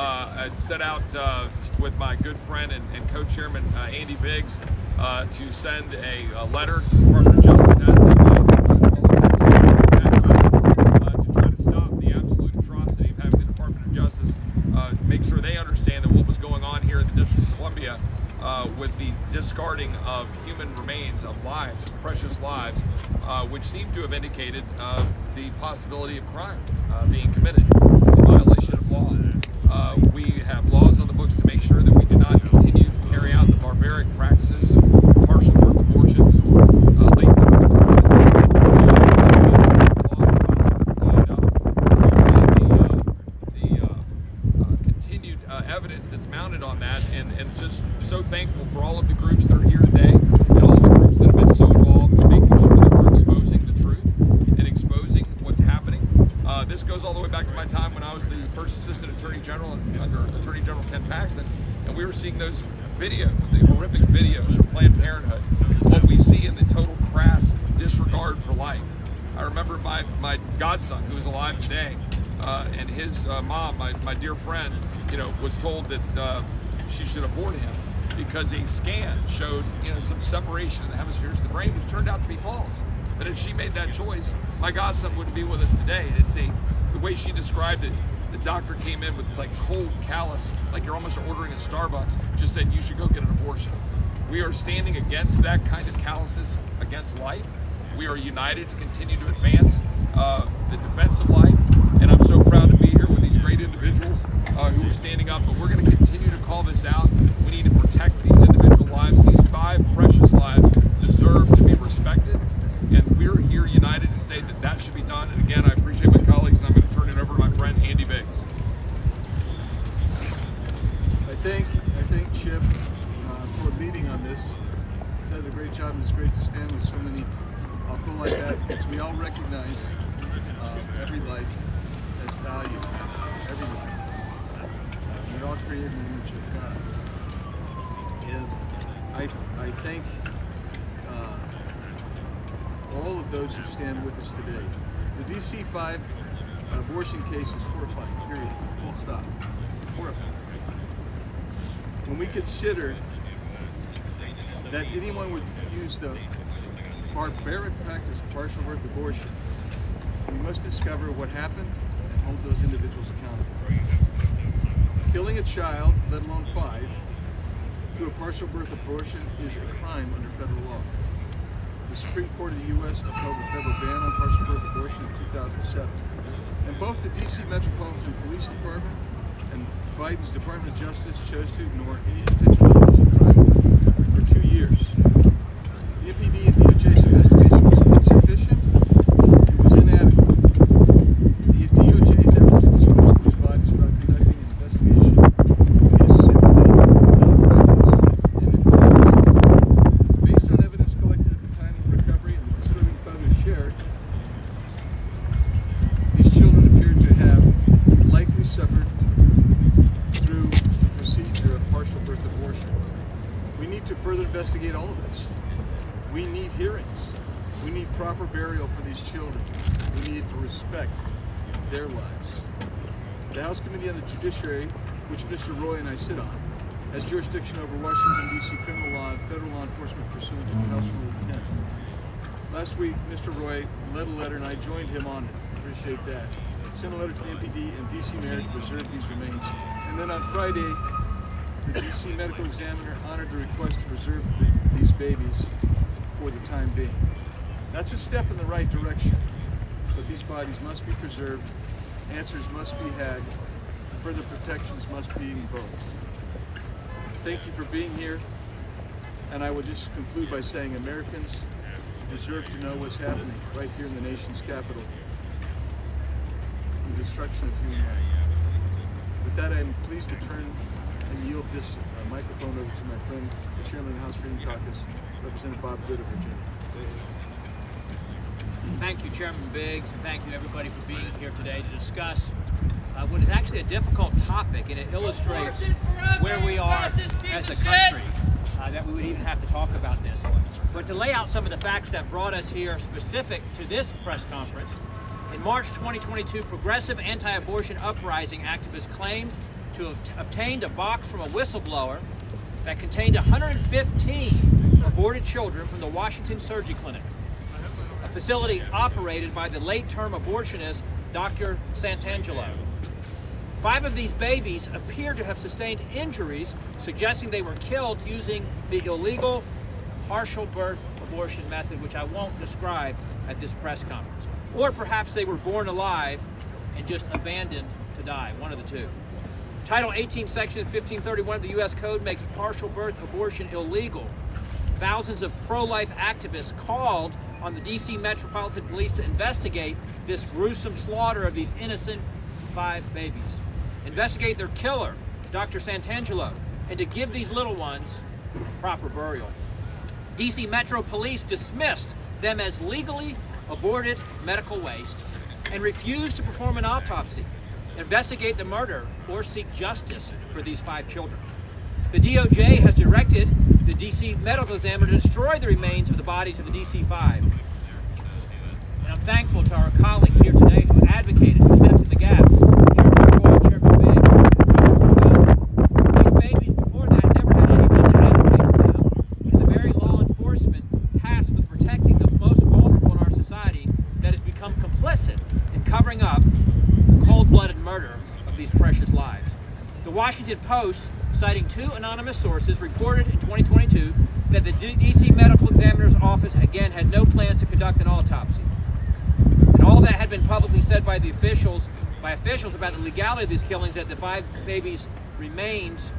I set out with my good friend and co-chairman Andy Biggs to send a letter to the Department of Justice asking to try to stop the absolute atrocity of having the Department of Justice make sure they understand that what was going on here in the District of Columbia with the discarding of human remains, of lives, precious lives, which seem to have indicated the possibility of crime being committed in violation of law. We have laws on the books to make sure that we do not continue to carry out the barbaric practices of partial birth abortions or late-term abortions. Continued evidence that's mounted on that, and just so thankful for all of the groups that are here today and all of the groups that have been so involved with making sure that we're exposing the truth and exposing what's happening. This goes all the way back to my time when I was the first Assistant Attorney General under Attorney General Ken Paxton, and we were seeing those videos, the horrific videos from Planned Parenthood, what we see in the total crass disregard for life. I remember my godson, who is alive today, and his mom, my dear friend, was told that she should abort him because a scan showed, some separation in the hemispheres of the brain, which turned out to be false. That if she made that choice, my godson wouldn't be with us today. It's the way she described it. The doctor came in with this cold callous, like you're almost ordering a Starbucks, just said you should go get an abortion. We are standing against that kind of callousness against life. We are united to continue to advance the defense of life, and I'm so proud to be here with these great individuals who are standing up, but we're going to continue to call this out. We need to protect these individual lives. These 5 precious lives deserve to be respected, and we're here united to say that that should be done. And again, I appreciate my colleagues, and I'm going to turn it over to my friend Andy Biggs. I thank Chip for leading on this. He did a great job, and it's great to stand with so many like that, because we all recognize every life has value, every life. We're all created in the image of God. And I thank all of those who stand with us today. The DC 5 abortion case is horrifying, period. Full stop. Horrifying. When we consider that anyone would use the barbaric practice of partial birth abortion, we must discover what happened and hold those individuals accountable. Killing a child, let alone 5, through a partial birth abortion is a crime under federal law. The Supreme Court of the U.S. upheld the federal ban on partial birth abortion in 2007. And both the D.C. Metropolitan Police Department and Biden's Department of Justice chose to ignore any potential evidence of crime for 2 years. The MPD and DOJ's investigation was insufficient. It was inadequate. The DOJ's effort to dispose of these bodies without conducting an investigation is simply outrageous and inhuman. Based on evidence collected at the time of recovery and the disturbing photos shared, these children appeared to have likely suffered through the procedure of partial birth abortion. We need to further investigate all of this. We need hearings. We need proper burial for these children. We need to respect their lives. The House Committee on the Judiciary, which Mr. Roy and I sit on, has jurisdiction over Washington, D.C. criminal law and federal law enforcement pursuant to House Rule 10. Last week, Mr. Roy led a letter, and I joined him on it. Appreciate that. Sent a letter to the MPD and D.C. Mayor to preserve these remains. And then on Friday, the D.C. medical examiner honored the request to preserve these babies for the time being. That's a step in the right direction, but these bodies must be preserved, answers must be had, further protections must be invoked. Thank you for being here, and I will just conclude by saying Americans deserve to know what's happening right here in the nation's capital, the destruction of human life. With that, I'm pleased to turn and yield this microphone over to my friend, the Chairman of the House Freedom Caucus, Representative Bob Good of Virginia. Thank you, Chairman Biggs, and thank you everybody for being here today to discuss what is actually a difficult topic, and it illustrates where we are as a country, that we would even have to talk about this. But to lay out some of the facts that brought us here specific to this press conference, in March 2022, progressive anti-abortion uprising activists claimed to to have obtained a box from a whistleblower that contained 115 aborted children from the Washington Surgery Clinic, a facility operated by the late-term abortionist Dr. Santangelo. 5 of these babies appear to have sustained injuries, suggesting they were killed using the illegal partial birth abortion method, which I won't describe at this press conference. Or perhaps they were born alive and just abandoned to die, one of the two. Title 18, Section 1531 of the U.S. Code makes partial birth abortion illegal. Thousands of pro-life activists called on the D.C. Metropolitan Police to investigate this gruesome slaughter of these innocent 5 babies. Investigate their killer, Dr. Santangelo, and to give these little ones proper burial. D.C. Metro Police dismissed them as legally aborted medical waste and refused to perform an autopsy, investigate the murder, or seek justice for these 5 children. The DOJ has directed the D.C. medical examiner to destroy the remains of the bodies of the DC-5. And I'm thankful to our colleagues here today who advocated, who stepped in the gap. Chairman Roy, Chairman Biggs. These babies before that never had anyone to advocate for them. And the very law enforcement tasked with protecting the most vulnerable in our society that has become complicit in covering up the cold-blooded murder of these precious lives. The Washington Post, citing 2 anonymous sources, reported in 2022 that the D.C. Medical Examiner's Office again had no plans to conduct an autopsy. And all that had been publicly said by officials about the legality of these killings, that the 5 babies' remains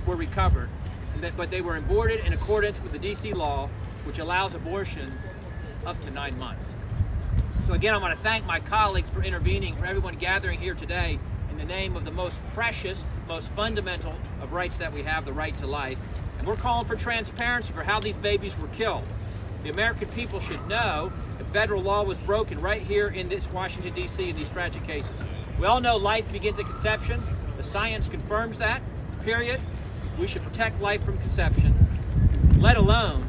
were recovered, but they were aborted in accordance with the D.C. law, which allows abortions up to 9 months. So again, I want to thank my colleagues for intervening, for everyone gathering here today in the name of the most precious, most fundamental of rights that we have, the right to life. And we're calling for transparency for how these babies were killed. The American people should know that federal law was broken right here in this Washington, D.C. in these tragic cases. We all know life begins at conception. The science confirms that, period. We should protect life from conception, let alone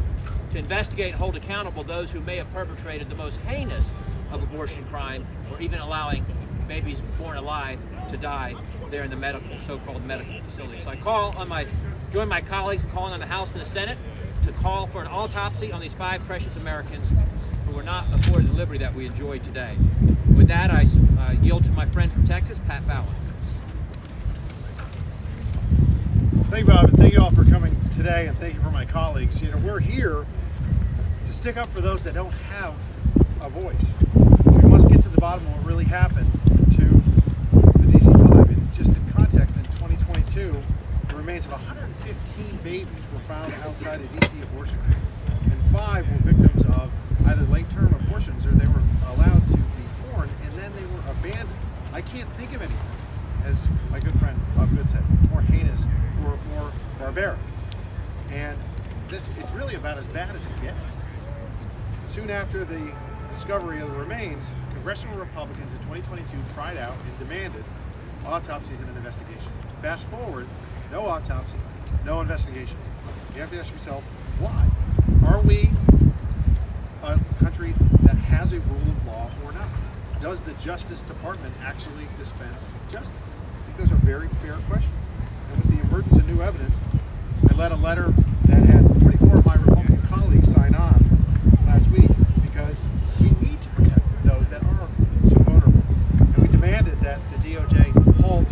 to investigate and hold accountable those who may have perpetrated the most heinous of abortion crime, or even allowing babies born alive to die there in the so-called medical facility. So I join my colleagues in calling on the House and the Senate to call for an autopsy on these 5 precious Americans who were not afforded the liberty that we enjoy today. With that, I yield to my friend from Texas, Pat Fowler. Thank you, Bob, and thank you all for coming today, and thank you for my colleagues. We're here to stick up for those that don't have a voice. We must get to the bottom of what really happened to the DC-5. And just in context, in 2022, the remains of 115 babies were found outside a DC abortion clinic, and 5 were victims of either late-term abortions or they were allowed to be born and then they were abandoned. I can't think of anything, as my good friend Bob Good said, more heinous or more barbaric. And it's really about as bad as it gets. Soon after the discovery of the remains, congressional Republicans in 2022 cried out and demanded autopsies and an investigation. Fast forward, no autopsy, no investigation. You have to ask yourself, why? Are we a country that has a rule of law or not? Does the Justice Department actually dispense justice? I think those are very fair questions. And with the emergence of new evidence, I led a letter that had 44 of my Republican colleagues sign on last week, because we need to protect those that are so vulnerable. And we demanded that the DOJ halt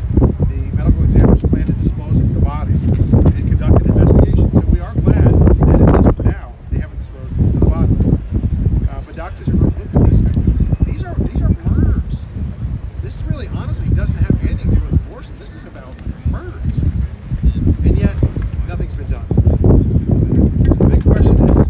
the medical examiner's plan to dispose of the body and conduct an investigation. So we are glad that at least for now they haven't disposed of the body. But doctors are look at these victims. These are murders. This really honestly doesn't have anything to do with abortion. This is about murders. And yet nothing's been done. So the big question is,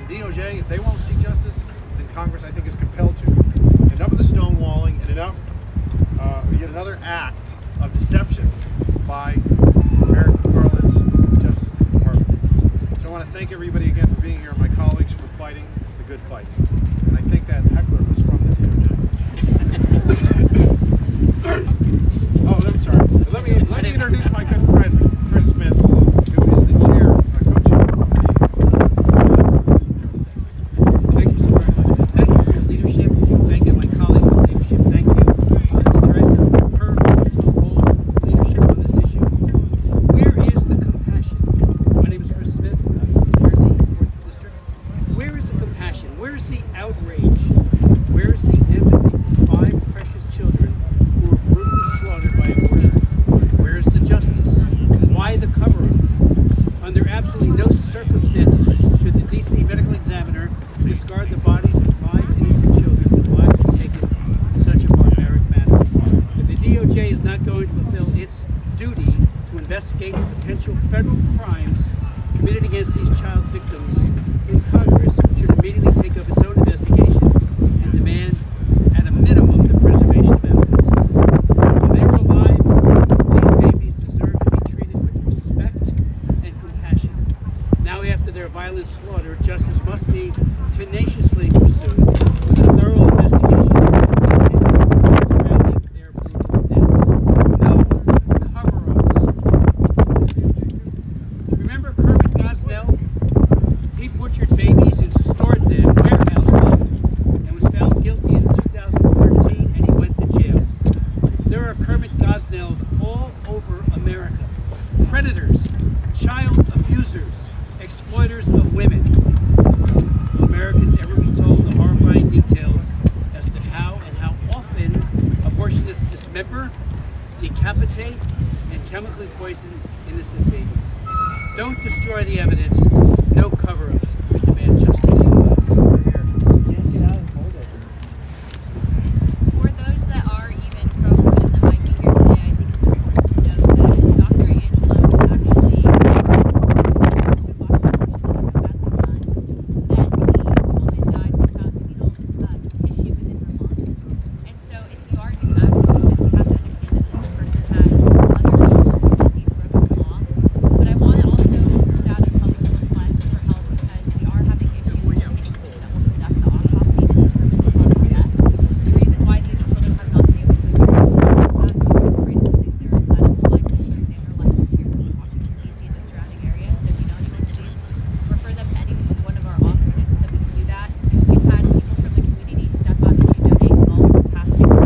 DOJ, if they won't seek justice, then Congress, I think, is compelled to. Enough of the stonewalling and enough yet another act of deception by Merrick Garland's Justice Department. So I want to thank everybody again for being here, and my colleagues for fighting the good fight. And I think that heckler was from the DOJ. potential federal crimes committed against these child victims in Congress should immediately take up its own investigation and demand, at a minimum, the preservation of evidence. When they were alive, these babies deserve to be treated with respect and compassion. Now, after their violent slaughter, justice must be tenaciously pursued with a thorough investigation surrounding their brutal deaths. No cover-ups. Remember Kermit Gosnell? He butchered babies and stored them, warehoused them, and was found guilty in 2013, and he went to jail. There are Kermit Gosnells all over America. Predators, child abusers, exploiters of women. Will Americans ever be told the horrifying details as to how and how often abortionists dismember, decapitate, and chemically poison innocent babies? Don't destroy the evidence. No cover-ups. We demand justice. For those that are even pro-abortion that might be here today, I think it's important to note that Dr. Angela was actually that the woman died and found fetal tissue within her lungs. And so if you are new advocates, you have to understand that this person has other tools that we've broken the law. But I want to also put out a public request for help because we are having issues with the institute that will conduct the autopsy to determine the cause of death. The reason why these children have not been able to be afraid of losing their medical license and their license here in Washington, D.C. and the surrounding areas. So if you know anyone, please refer them to any one of our offices so that we can do that. We've had people from the community step up to donate bulbs and caskets.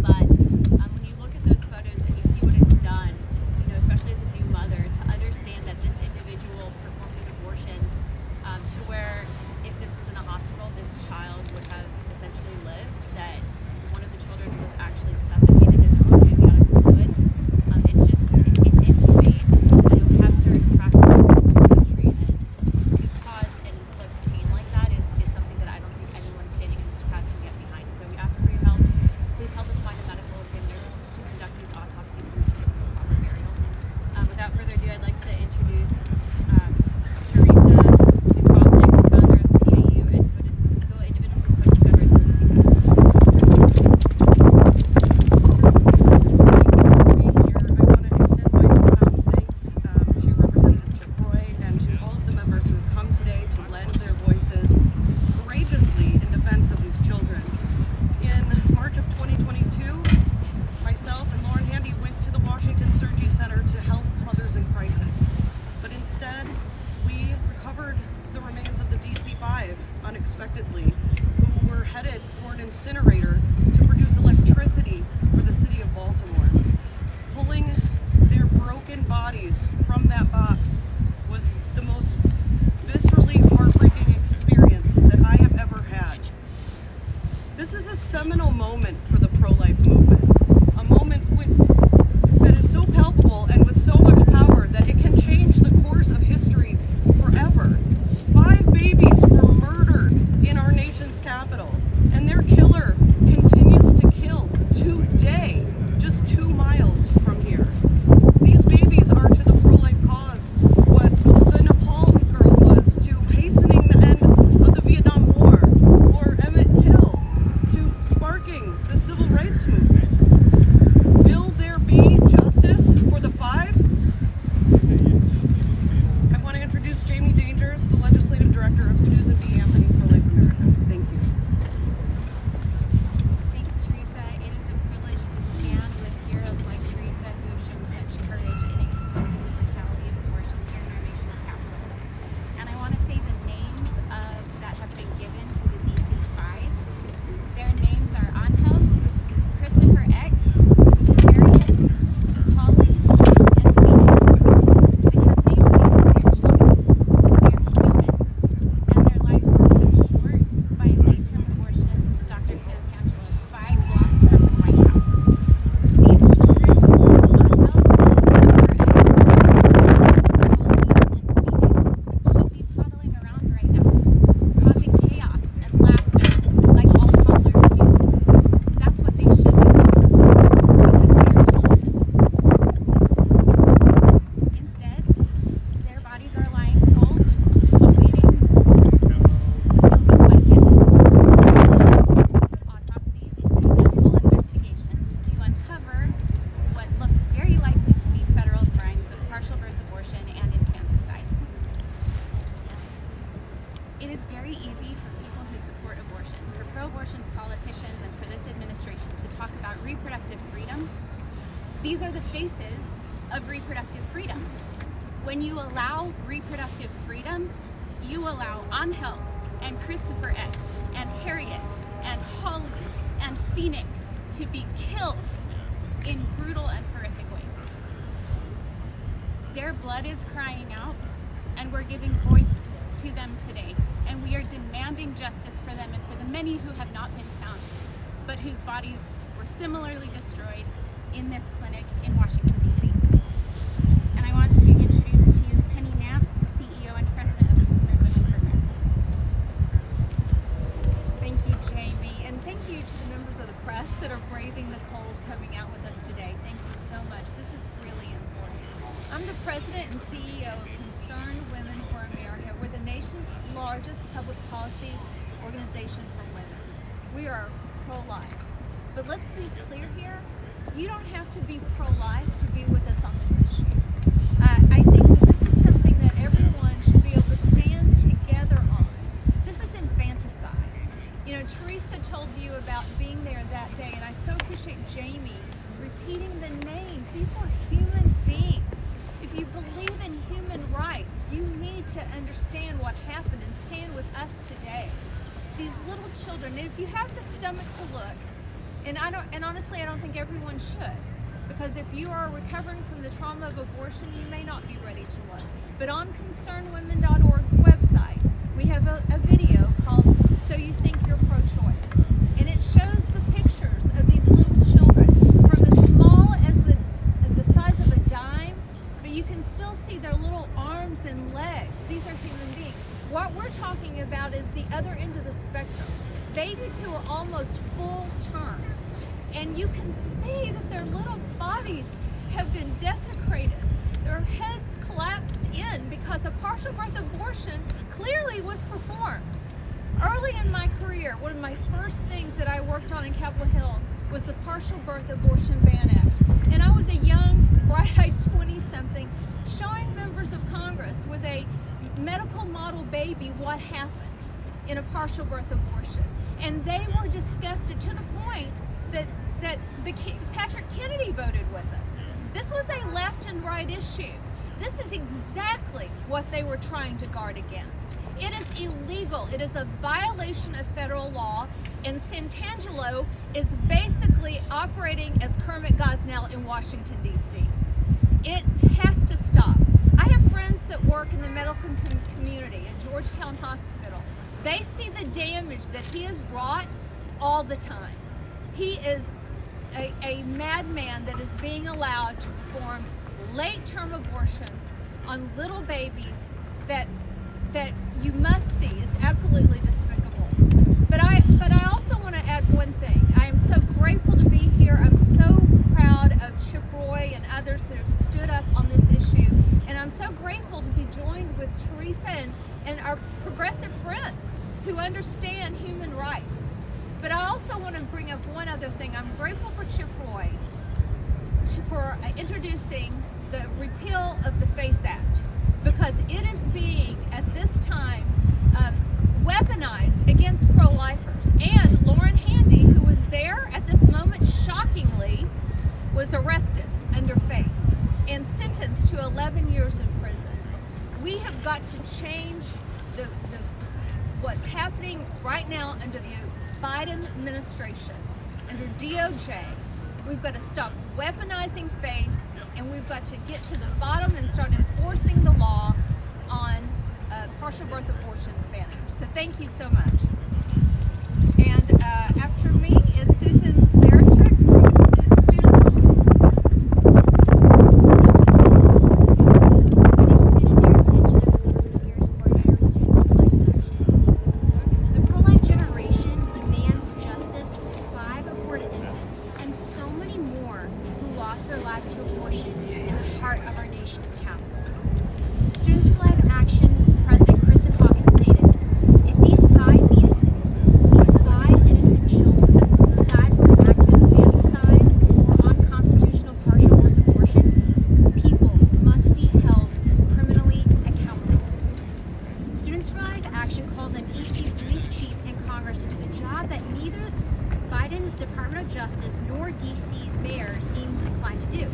But when you look at those photos and you see what it's done, you know, especially as a new mother, to understand that this individual performed an abortion to where if this was in a hospital, this child would have essentially lived, that one of the children was actually suffocated and amniotic fluid. It's just, it's inhumane. And we have certain practices in this country, and to cause and inflict pain like that is something that I don't think anyone standing in this crowd can get behind. So we ask for your help. Please help us find a medical examiner to conduct these autopsies and to give them a proper burial. Without further ado, I'd like to introduce Teresa McCauley, the founder of PAU and the individual who co-discovered the DC Thank you for being here. I want to extend my profound thanks to Representative Chip Roy and to all of the members who have come today to lend their voices courageously in defense of these children. In March of 2022, myself and Lauren Handy went to the Washington Surgery Center to help mothers in crisis. But instead, we recovered the remains of the DC-5 unexpectedly, who were headed for an incinerator to produce electricity for the city of Baltimore. Pulling their broken bodies from that box was the most viscerally heartbreaking experience that I have ever had. This is a seminal moment for the pro-life movement, a moment that is so palpable and with so much power that it can change the course of history forever. 5 babies were murdered in our nation's capital, and their killer continues to kill today, just 2 miles from here. These babies are to the pro-life cause what the Nepal girl was to hastening the end of the Vietnam War, or Emmett Till to sparking the civil rights movement. Will there aforementioned politicians and for this administration to talk about reproductive freedom, these are the faces of reproductive freedom. When you allow reproductive freedom, you allow Angel and Christopher X and Harriet and Holly and Phoenix to be killed in brutal and horrific ways. Their blood is crying out, and we're giving voice to them today. And we are demanding justice for them and for the many who have not been found, but whose bodies were similarly destroyed in this clinic in Washington, D.C. And I want to introduce to you Penny Nance, the CEO and president of the Concerned Women Program. Thank you, Jamie, and thank you to the members of the press that are braving the cold coming out with us today. Thank you so much. This is really important. I'm the president and CEO of Concerned Women for America. We're the nation's largest public policy organization for women. We are pro-life. But let's be clear here, you don't have to be pro-life to be with us on this issue. I think that this is something that everyone should be able to stand together on. This is infanticide. You know, Teresa told you about being there that day, and I so appreciate Jamie repeating the names. These were human beings. If you believe in human rights, you need to understand what happened and stand with us today. These little children, and if you have the stomach to look, and honestly, I don't think everyone should, because if you are recovering from the trauma of abortion, you may not be ready to look. But on concernedwomen.org's website, we have a video called So You Think You're Pro-Choice. And it shows the pictures of these little children from as small as the size of a dime, but you can still see their little arms and legs. These are human beings. What we're talking about is the other end of the spectrum. Babies who are almost full term. And you can see that their little bodies have been desecrated. Their heads collapsed in because a partial birth abortion clearly was performed. Early in my career, one of my first things that I worked on in Capitol Hill was the Partial Birth Abortion Ban Act. And I was a young, bright-eyed 20-something showing members of Congress with a medical model baby what happened in a partial birth abortion. And they were disgusted to the point that Patrick Kennedy voted with us. This was a left and right issue. This is exactly what they were trying to guard against. It is illegal. It is a violation of federal law, and Santangelo is basically operating as Kermit Gosnell in Washington, D.C. It has to stop. I have friends that work in the medical community at Georgetown Hospital. They see the damage that he has wrought all the time. He is a madman that is being allowed to perform late-term abortions on little babies that you must see. It's absolutely despicable. But I also want to add one thing. I am so grateful to be here. I'm so proud of Chip Roy and others that have stood up on this issue. And I'm so grateful to be joined with Teresa and our progressive friends who understand human rights. But I also want to bring up one other thing. I'm grateful for Chip Roy for introducing the repeal of the FACE Act, because it is being, at this time, weaponized against pro-lifers. And Lauren Handy, who was there at this moment, shockingly, was arrested under FACE and sentenced to 11 years in prison. We have got to change what's happening right now under the Biden administration, under DOJ. We've got to stop weaponizing FACE, and we've got to get to the bottom and start enforcing the law on partial birth abortion banners. So thank you so much. And after me is Susan Berichick from Students their lives to abortion in the heart of our nation's capital. Students for Life Action's President Kristen Hawkins stated, if these 5 fetuses, these 5 innocent children, died from an act of infanticide or unconstitutional partial birth abortions, people must be held criminally accountable. Students for Life Action calls on DC Police Chief and Congress to do the job that neither Biden's Department of Justice nor DC's mayor seems inclined to do: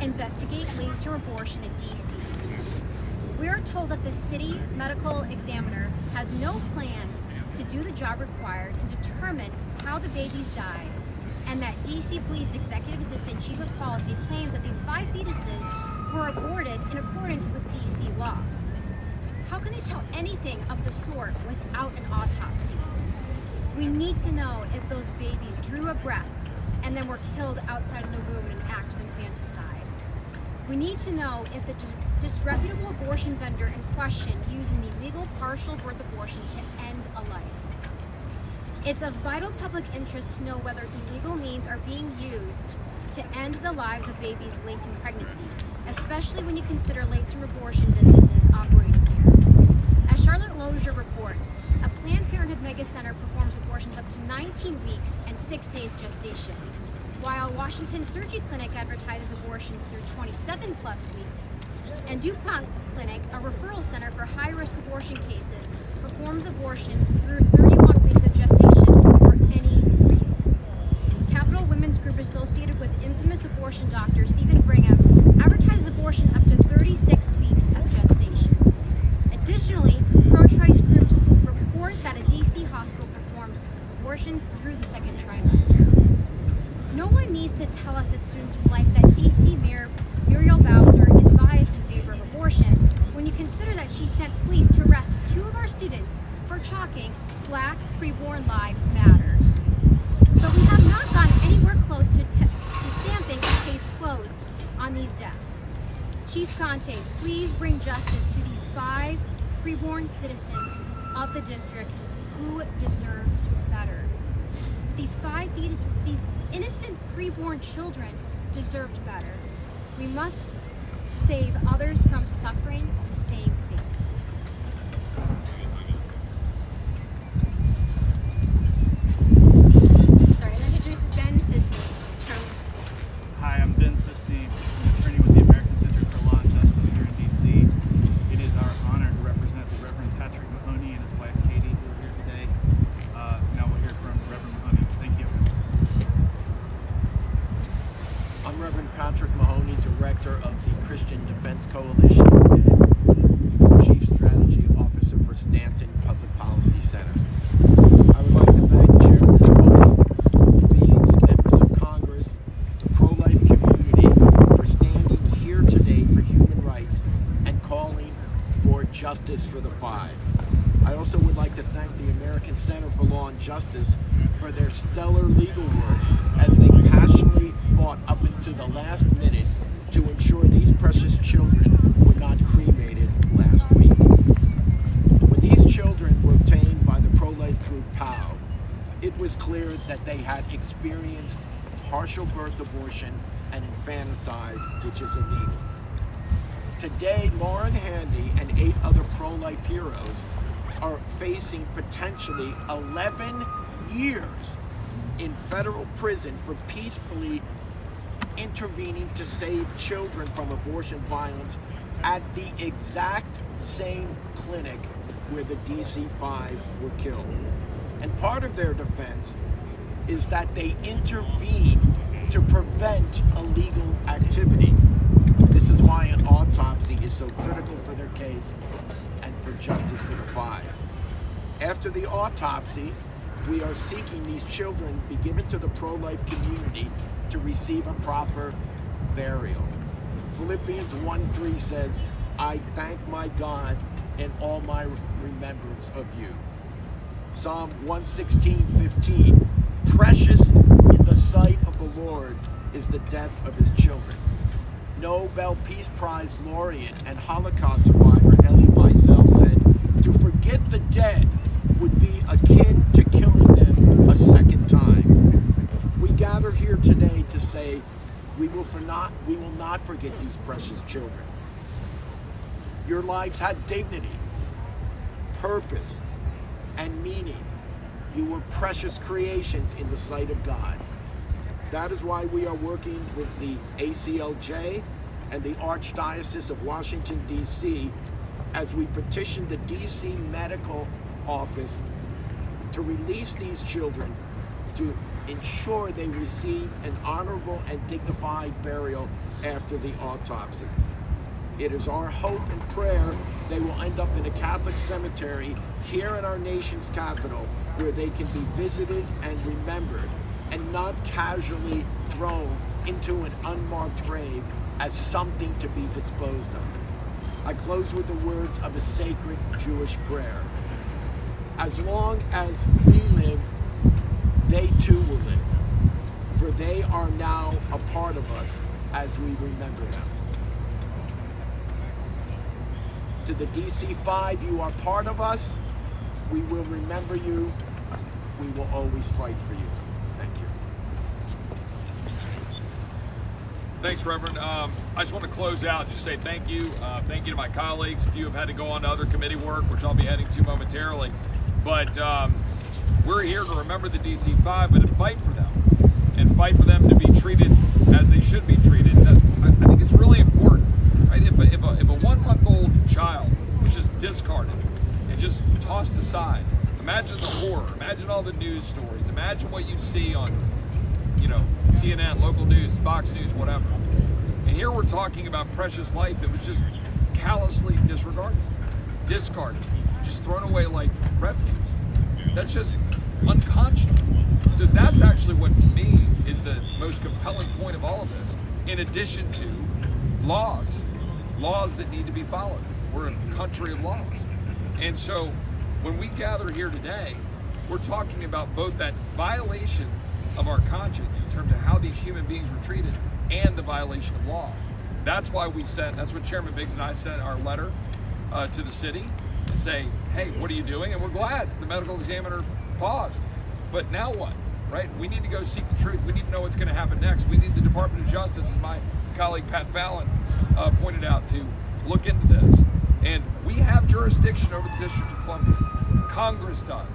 investigate late-term abortion in DC. We are told that the city medical examiner has no plans to do the job required and determine how the babies died, and that DC Police Executive Assistant Chief of Policy claims that these 5 fetuses were aborted in accordance with DC law. How can they tell anything of the sort without an autopsy? We need to know if those babies drew a breath and then were killed outside of the womb in an act of infanticide. We need to know if the disreputable abortion vendor in question used an illegal partial birth abortion to end a life. It's of vital public interest to know whether illegal means are being used to end the lives of babies late in pregnancy, especially when you consider late-term abortion businesses operating here. As Charlotte Lozier reports, a Planned Parenthood mega center performs abortions up to 19 weeks and 6 days gestation, while Washington Surgery Clinic advertises abortions through 27 plus weeks. And DuPont Clinic, a referral center for high-risk abortion cases, performs abortions through 31 weeks of gestation for any reason. Capital Women's Group, associated with infamous abortion doctor Stephen Brigham, advertises abortion up to 36 weeks of gestation. Additionally, pro-choice groups report that a DC hospital performs abortions through the second trimester. No one needs to tell us at Students for Life that DC Mayor Muriel Bowser is biased in favor of abortion when you consider that she sent police to arrest 2 of our students for chalking "Black Preborn Lives Matter." But we have not gotten anywhere close to stamping a case closed on these deaths. Chief Conte, please bring justice to these 5 preborn citizens of the district who deserved better. These 5 fetuses, these innocent preborn children, deserved better. We must save others from suffering the same fate. Sorry, I'll introduce Ben Sisney. Hi, I'm Ben Sisney, I'm an attorney with the American Center for Law and Justice here in D.C. It is our honor to represent the Reverend Patrick Mahoney and his wife Katie, who are here today. Now we'll hear from Reverend Mahoney. Thank you. I'm Reverend Patrick Mahoney, Director of the Christian Defense Coalition and Chief Strategy Officer for Stanton Public Policy Center. I would like to thank Chairman Mahoney, Beans, members of Congress, the pro-life community for standing here today for human rights and calling for justice for the 5. I also would like to thank the American Center for Law and Justice for their stellar legal work as they passionately fought up into the last minute to ensure these precious children were not cremated last week. When these children were obtained by the pro-life group POW, it was clear that they had experienced partial birth abortion and infanticide, which is illegal. Today, Lauren Handy and 8 other pro-life heroes are facing potentially 11 years in federal prison for peacefully intervening to save children from abortion violence at the exact same clinic where the DC-5 were killed. And part of their defense is that they intervened to prevent illegal activity. This is why an autopsy is so critical for their case and for justice for the 5. After the autopsy, we are seeking these children be given to the pro-life community to receive a proper burial. Philippians 1:3 says, "I thank my God in all my remembrance of you." Psalm 116:15, "Precious in the sight of the Lord is the death of his children." Nobel Peace Prize laureate and Holocaust survivor Elie Wiesel said, "To forget the dead would be akin to killing them a second time." We gather here today to say we will not forget these precious children. Your lives had dignity, purpose, and meaning. You were precious creations in the sight of God. That is why we are working with the ACLJ and the Archdiocese of Washington, D.C. as we petition the D.C. Medical Office to release these children to ensure they receive an honorable and dignified burial after the autopsy. It is our hope and prayer they will end up in a Catholic cemetery here in our nation's capital, where they can be visited and remembered, and not casually thrown into an unmarked grave as something to be disposed of. I close with the words of a sacred Jewish prayer. As long as we live, they too will live, for they are now a part of us as we remember them. To the DC-5, you are part of us. We will remember you. We will always fight for you. Thank you. Thanks, Reverend. I just want to close out and just say thank you. Thank you to my colleagues. A few have had to go on to other committee work, which I'll be heading to momentarily. But we're here to remember the DC-5, but to fight for them. And fight for them to be treated as they should be treated. I think it's really important. Right? If a 1-month-old child was just discarded and just tossed aside, imagine the horror. Imagine all the news stories. Imagine what you'd see on, CNN, local news, Fox News, whatever. And here we're talking about precious life that was just callously disregarded, discarded, just thrown away like refuse. That's just unconscionable. So that's actually what, to me, is the most compelling point of all of this, in addition to laws that need to be followed. We're a country of laws. And so when we gather here today, we're talking about both that violation of our conscience in terms of how these human beings were treated and the violation of law. That's why that's what Chairman Biggs and I sent our letter to the city and say, hey, what are you doing? And we're glad the medical examiner paused. But now what, right? We need to go seek the truth. We need to know what's going to happen next. We need the Department of Justice, as my colleague Pat Fallon pointed out, to look into this. And we have jurisdiction over the District of Columbia. Congress does,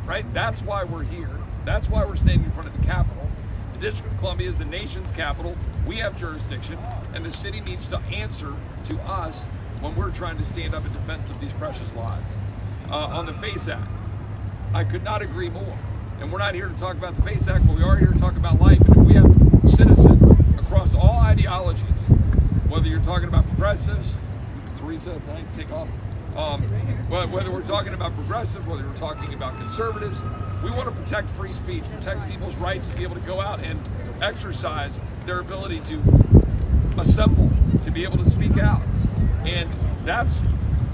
right? That's why we're here. That's why we're standing in front of the Capitol. The District of Columbia is the nation's capital. We have jurisdiction, and the city needs to answer to us when we're trying to stand up in defense of these precious lives. On the FACE Act, I could not agree more. And we're not here to talk about the FACE Act, but we are here to talk about life. And if we have citizens across all ideologies, whether you're talking about progressives, Teresa, take off. Whether we're talking about progressive, whether we're talking about conservatives, we want to protect free speech, protect people's rights to be able to go out and exercise their ability to assemble, to be able to speak out. And that's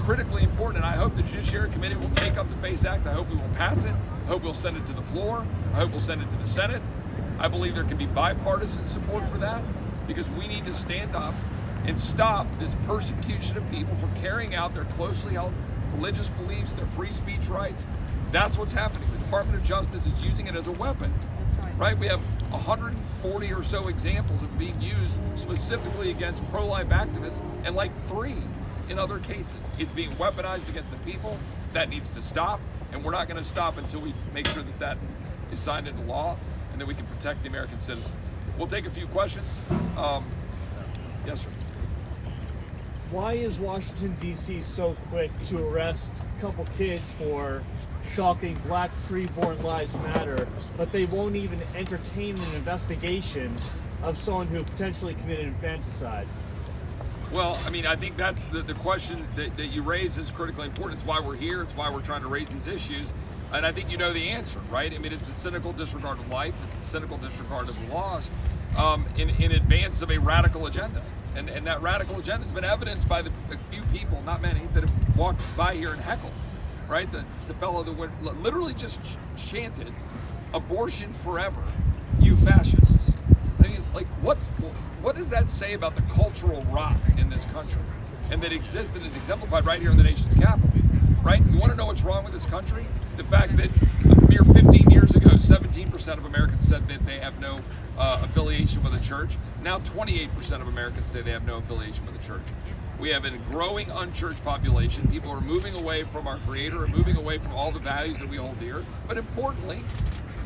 critically important. And I hope the Judiciary Committee will take up the FACE Act. I hope we will pass it. I hope we'll send it to the floor. I hope we'll send it to the Senate. I believe there can be bipartisan support for that, because we need to stand up and stop this persecution of people for carrying out their closely held religious beliefs, their free speech rights. That's what's happening. The Department of Justice is using it as a weapon. That's right. Right? We have 140 or so examples of being used specifically against pro-life activists, and like 3 in other cases. It's being weaponized against the people. That needs to stop, and we're not going to stop until we make sure that that is signed into law and that we can protect the American citizens. We'll take a few questions. Yes, sir. Why is Washington, D.C. so quick to arrest a couple kids for shocking Black Freeborn Lives Matter, but they won't even entertain an investigation of someone who potentially committed infanticide? Well, I mean, I think that's the question that you raise is critically important. It's why we're here. It's why we're trying to raise these issues. And I think you know the answer, right? I mean, it's the cynical disregard of life. It's the cynical disregard of the laws in advance of a radical agenda. And that radical agenda has been evidenced by a few people, not many, that have walked by here and heckled, right? The fellow that literally just chanted, "Abortion forever, you fascists." I mean, like, what does that say about the cultural rot in this country, and that exists and is exemplified right here in the nation's capital, right? You want to know what's wrong with this country? The fact that a mere 15 years ago, 17% of Americans said that they have no affiliation with a church. Now 28% of Americans say they have no affiliation with the church. We have a growing unchurched population. People are moving away from our Creator and moving away from all the values that we hold dear. But importantly,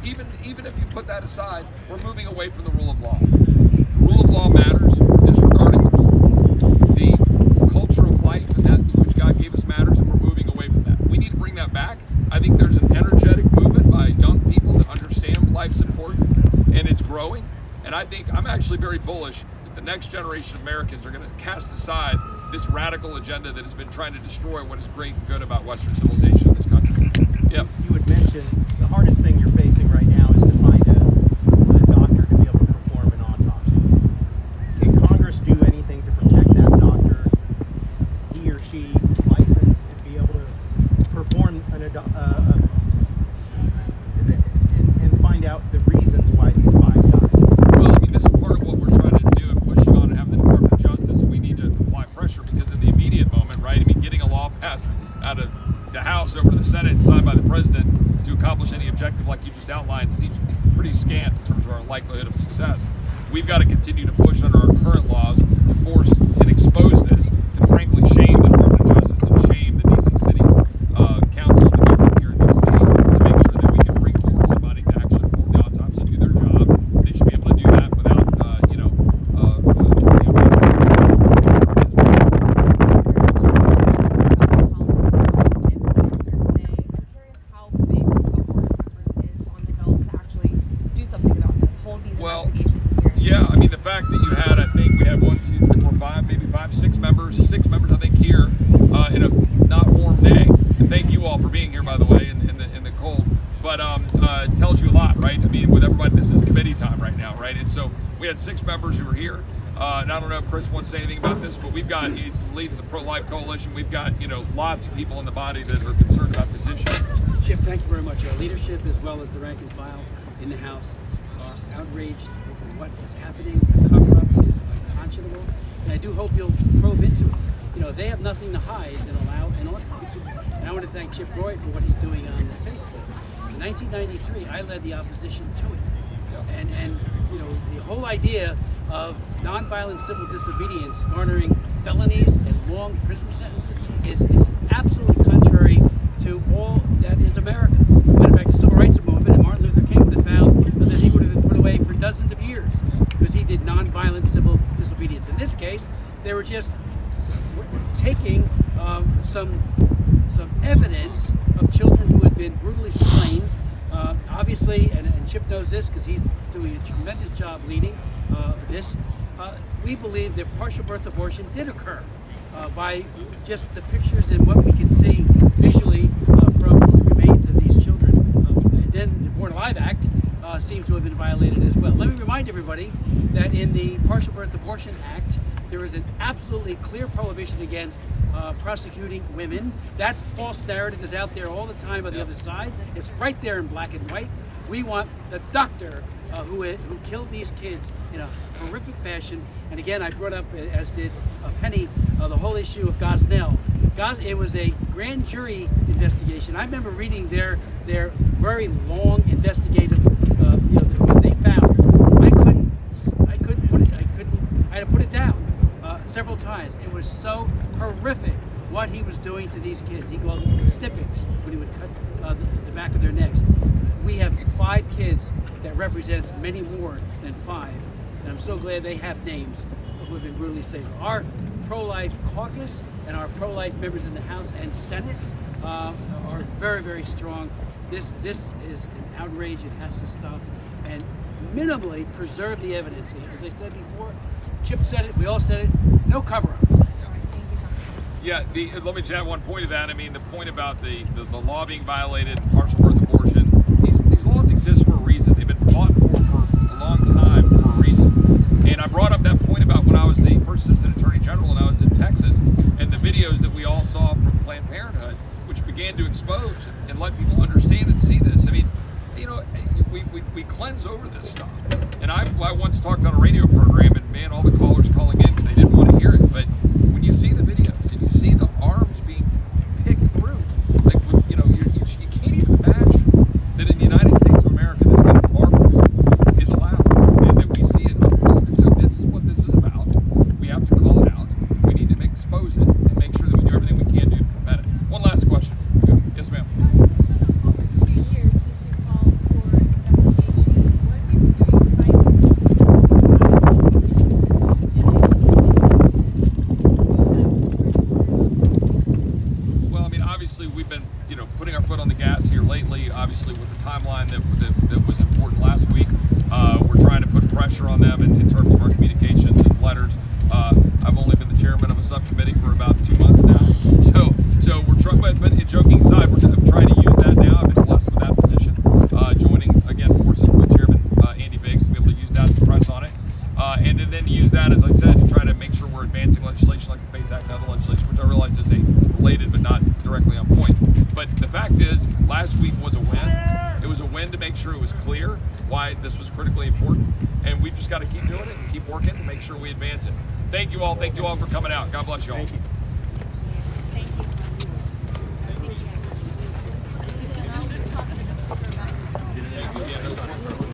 even if you put that aside, we're moving away from the rule of law. The rule of law matters. We're disregarding the culture of life, and that which God gave us matters, and we're moving away from that. We need to bring that back. I think there's an energetic movement by young people that understand pro-life's important, and it's growing. And I think I'm actually very bullish that the next generation of Americans are going to cast aside this radical agenda that has been trying to destroy what is great and good about Western civilization in this country. Yep. You had mentioned the hardest thing you're facing right now is to find a doctor to be able to perform an autopsy. Can Congress do anything to protect that doctor, he or she licensed, and be able to perform and find out the reasons why these five died? Well, I mean, this is part of what we're trying to do and pushing on and have the Department of Justice, and we need to apply pressure because in the immediate moment, right, I mean, getting a law passed out of the House over to the Senate and signed by the President to accomplish any objective like you just outlined seems pretty scant in terms of our likelihood of success. We've got to continue to push under our current laws to force and expose this, to frankly shame the Department of Justice and shame the D.C. City Council and the government here in D.C. to make sure that we can bring forward somebody to actually perform the autopsy, do their job. They should be able to do that without, yeah, I mean, the fact that you had, I think we had 1, 2, 3, 4, 5, maybe 5, 6 members, I think, here in a not warm day. And thank you all for being here, by the way, in the cold. But it tells you a lot, right? I mean, with everybody, this is committee time right now, right? And so we had 6 members who were here. And I don't know if Chris wants to say anything about this, but he leads the Pro-Life Coalition. We've got, lots of people in the body that are concerned about this issue. Chip, thank you very much. Our leadership, as well as the rank and file in the House, are outraged over what is happening. The cover-up is unconscionable, and I do hope you'll probe into it. They have nothing to hide and allow an autopsy. And I want to thank Chip Roy for what he's doing on Facebook. In 1993, I led the opposition to it, and the whole idea of nonviolent civil disobedience garnering felonies and long prison sentences is absolutely contrary to all that is America. Matter of fact, the Civil Rights Movement and Martin Luther King would have found that he would have been put away for dozens of years because he did nonviolent civil disobedience. In this case, they were just taking some evidence of children who had been brutally slain. Obviously, and Chip knows this because he's doing a tremendous job leading this. We believe that partial birth abortion did occur by just the pictures and what we can see visually from the remains of these children. And then the Born Alive Act seems to have been violated as well. Let me remind everybody that in the Partial Birth Abortion Act, there is an absolutely clear prohibition against prosecuting women. That false narrative is out there all the time on the other side. It's right there in black and white. We want the doctor who killed these kids in a horrific fashion. And again, I brought up, as did Penny, the whole issue of Gosnell. It was a grand jury investigation. I remember reading their very long investigative, what they found. I had to put it down several times. It was so horrific what he was doing to these kids. He called them snippings when he would cut the back of their necks. We have 5 kids that represents many more than 5. And I'm so glad they have names who have been brutally slain. Our pro-life caucus and our pro-life members in the House and Senate are very, very strong. This is an outrage. It has to stop. And minimally preserve the evidence. As I said before, Chip said it, we all said it, no cover-up. Yeah, let me just add one point to that. I mean, the point about the law being violated, partial birth abortion, these laws exist for a reason. They've been fought for a long time for a reason. And I brought up that point about when I was the first Assistant Attorney General and I was in Texas, and the videos that we all saw from Planned Parenthood, which began to expose and let people understand and see this. I mean, we cleanse over this stuff. And I once talked on a radio program, and man, all the callers calling in because they didn't want to hear it. But when you see the videos and you see the arms being picked through, like you can't even imagine that in the United States of America this kind of barbarism is allowed, and that we see it unfold. And so this is what this is about. We have to call it out. We need to expose it and make sure that we do everything we can do to prevent it. One last question. Yes, ma'am. on them in terms of our communications and letters. I've only been the chairman of a subcommittee for about 2 months now, so we're trying. But joking aside, we're trying to use that now. I've been blessed with that position, joining again forces with Chairman Andy Biggs to be able to use that to press on it, and then use that, as I said, to try to make sure we're advancing legislation like the FACE Act and other legislation, which I realize is related but not directly on point. But the fact is, last week was a win. It was a win to make sure it was clear why this was critically important, and we've just got to keep doing it and keep working to make sure we advance it. Thank you all for coming out. God bless you all. Thank you.